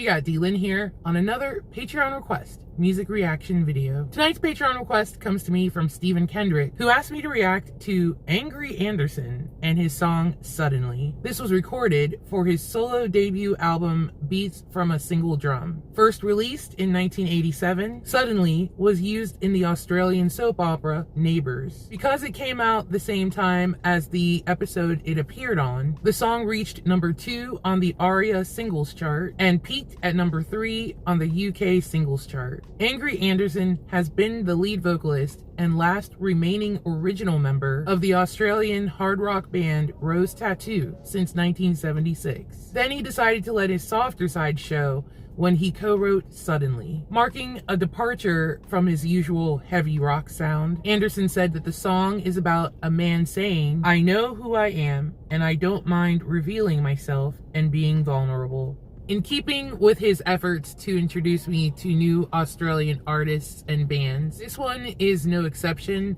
yeah, D-Lynn here on another Patreon request music reaction video. Tonight's Patreon request comes to me from Stephen Kendrick, who asked me to react to Angry Anderson and his song Suddenly. This was recorded for his solo debut album Beats from a Single Drum. First released in 1987, Suddenly was used in the Australian soap opera Neighbours. Because it came out the same time as the episode it appeared on, the song reached number 2 on the ARIA singles chart and peaked at number 3 on the UK singles chart. Angry Anderson has been the lead vocalist and last remaining original member of the Australian hard rock band Rose Tattoo since 1976. Then he decided to let his softer side show when he co-wrote Suddenly. Marking a departure from his usual heavy rock sound, Anderson said that the song is about a man saying, "I know who I am, and I don't mind revealing myself and being vulnerable." In keeping with his efforts to introduce me to new Australian artists and bands, this one is no exception,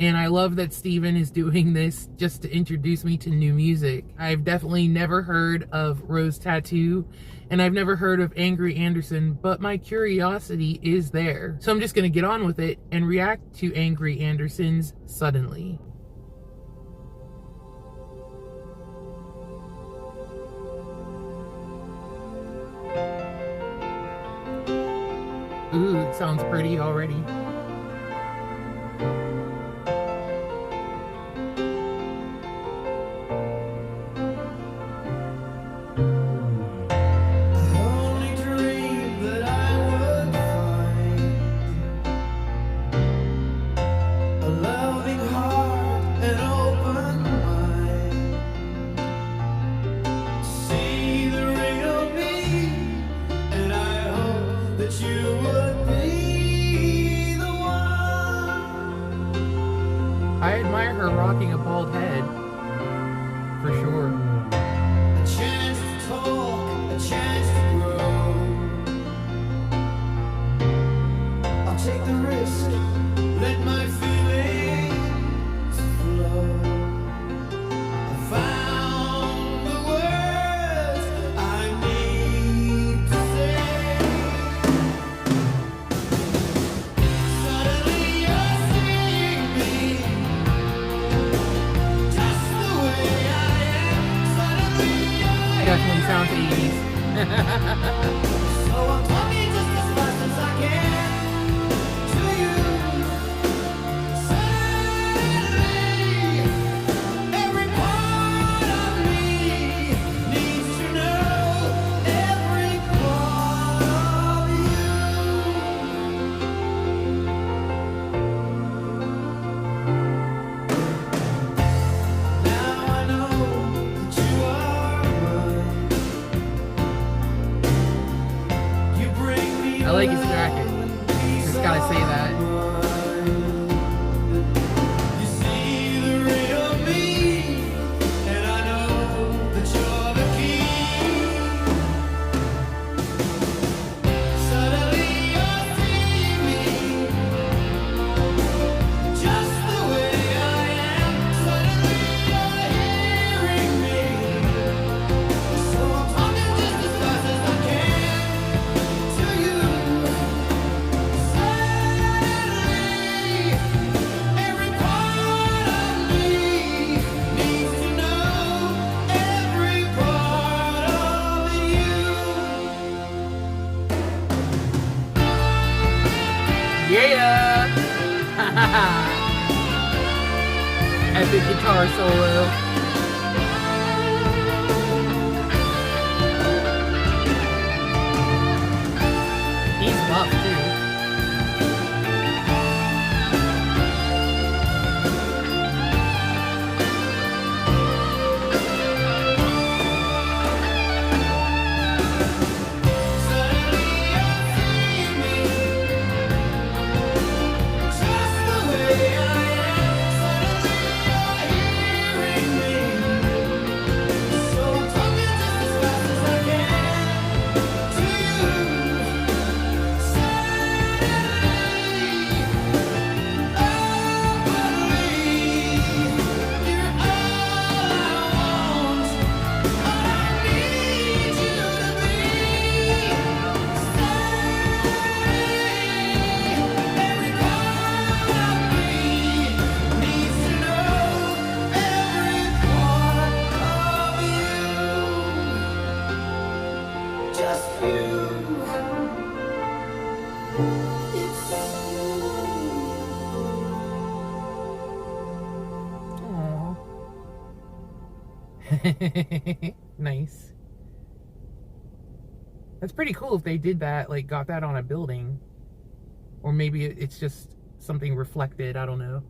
and I love that Steven is doing this just to introduce me to new music. I've definitely never heard of Rose Tattoo, and I've never heard of Angry Anderson, but my curiosity is there. So I'm just gonna get on with it and react to Angry Anderson's Suddenly. Ooh, it sounds pretty already. I admire her rocking a bald head, for sure. A chance to talk, a chance to grow. I'll take the risk, let my feelings flow. I found the words I need to say. Suddenly you're seeing me. Definitely sounds 80s. So I'm talking just as fast as I can to you. Suddenly, every part of me needs to know every part of you. Now I know that you are mine. I like his jacket. Just gotta say that. You see the real me, and I know that you're the key. Suddenly you're seeing me, just the way I am. Suddenly you're hearing me, so I'm talking just as fast as I can to you. Yeah! Epic guitar solo. He's buff too. Just the way I am. Suddenly you're hearing me. Nice. That's pretty cool if they did that, like got that on a building. Or maybe it's just something reflected, I don't know.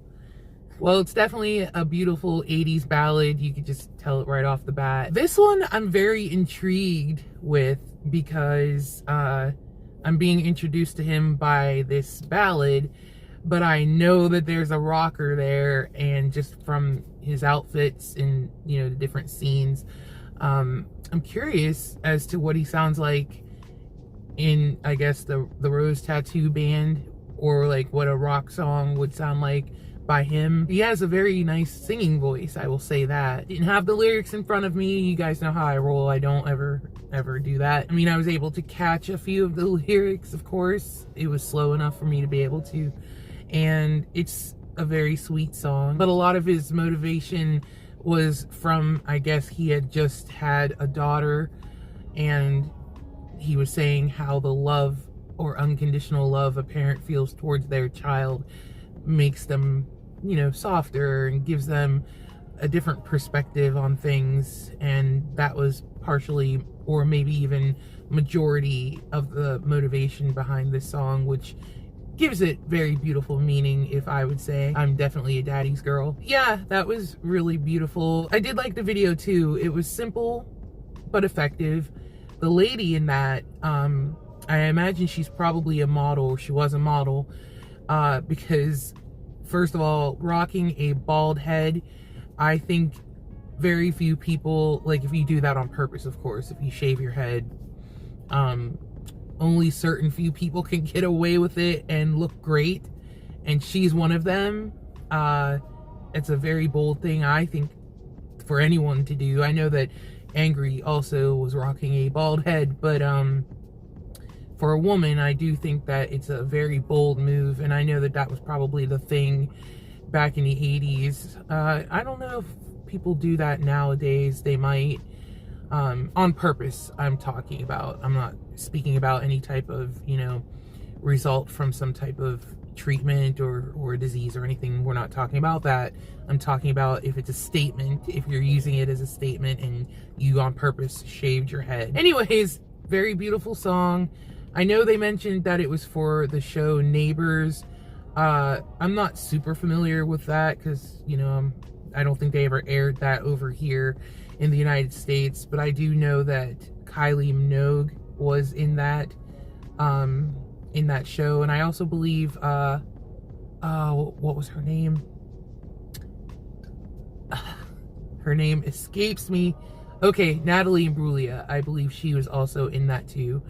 Well, it's definitely a beautiful 80s ballad. You could just tell it right off the bat. This one I'm very intrigued with because I'm being introduced to him by this ballad, but I know that there's a rocker there, and just from his outfits and, you know, the different scenes, I'm curious as to what he sounds like in, I guess, the Rose Tattoo Band, or like what a rock song would sound like by him. He has a very nice singing voice, I will say that. Didn't have the lyrics in front of me. You guys know how I roll. I don't ever do that. I mean, I was able to catch a few of the lyrics, of course. It was slow enough for me to be able to. And it's a very sweet song. But a lot of his motivation was from, I guess, he had just had a daughter, and he was saying how the love or unconditional love a parent feels towards their child makes them, you know, softer and gives them a different perspective on things. And that was partially, or maybe even majority, of the motivation behind this song, which gives it very beautiful meaning, if I would say. I'm definitely a daddy's girl. Yeah, that was really beautiful. I did like the video too. It was simple but effective. The lady in that, I imagine she's probably a model. She was a model, because first of all, rocking a bald head, I think very few people, like if you do that on purpose, of course, if you shave your head, only certain few people can get away with it and look great, and she's one of them. It's a very bold thing, I think, for anyone to do. I know that Angry also was rocking a bald head, but for a woman, I do think that it's a very bold move, and I know that that was probably the thing back in the 80s. I don't know if people do that nowadays. They might, on purpose, I'm talking about. I'm not speaking about any type of, you know, result from some type of treatment or disease or anything. We're not talking about that. I'm talking about if it's a statement, if you're using it as a statement and you on purpose shaved your head. Anyways, very beautiful song. I know they mentioned that it was for the show Neighbors. I'm not super familiar with that because, you know, I don't think they ever aired that over here in the United States, but I do know that Kylie Minogue was in that show, and I also believe what was her name? Her name escapes me. Okay, Natalie Imbruglia. I believe she was also in that too.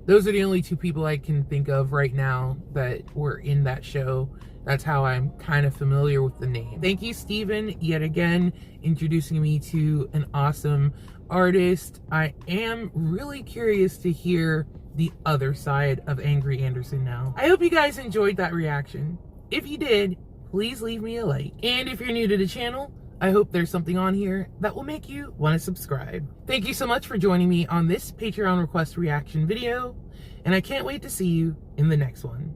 Those are the only two people I can think of right now that were in that show. That's how I'm kind of familiar with the name. Thank you, Steven, yet again, introducing me to an awesome artist. I am really curious to hear the other side of Angry Anderson now. I hope you guys enjoyed that reaction. If you did, please leave me a like. And if you're new to the channel, I hope there's something on here that will make you want to subscribe. Thank you so much for joining me on this Patreon request reaction video, and I can't wait to see you in the next one.